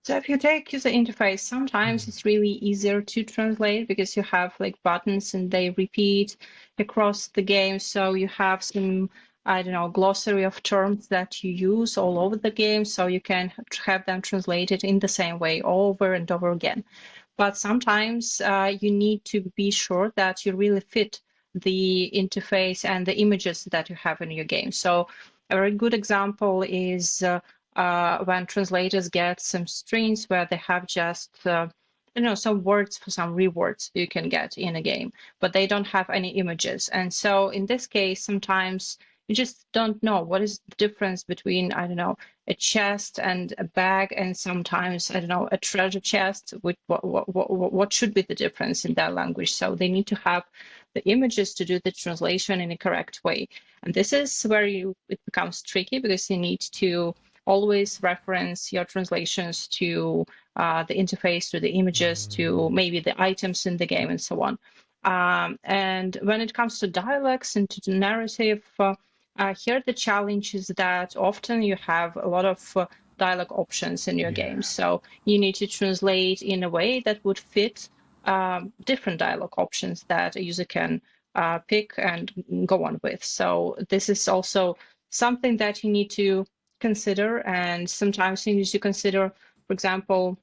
So if you take user interface, sometimes it's really easier to translate because you have like buttons and they repeat across the game. So you have some, I don't know, glossary of terms that you use all over the game. So you can have them translated in the same way over and over again. But sometimes you need to be sure that you really fit the interface and the images that you have in your game. So a very good example is when translators get some strings where they have just some words for some rewards you can get in a game, but they don't have any images. And so in this case, sometimes you just don't know what is the difference between, I don't know, a chest and a bag, and sometimes, I don't know, a treasure chest. What should be the difference in that language? So they need to have the images to do the translation in a correct way. And this is where it becomes tricky because you need to always reference your translations to the interface, to the images, to maybe the items in the game, and so on. And when it comes to dialects and to the narrative, here the challenge is that often you have a lot of dialogue options in your game. So you need to translate in a way that would fit different dialogue options that a user can pick and go on with. So this is also something that you need to consider, and sometimes you need to consider, for example,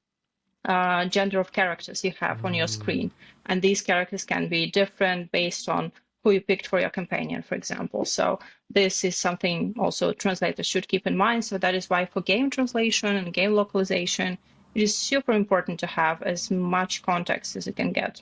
gender of characters you have on your screen, and these characters can be different based on who you picked for your companion, for example. So this is something also translators should keep in mind. So that is why for game translation and game localization, it is super important to have as much context as you can get.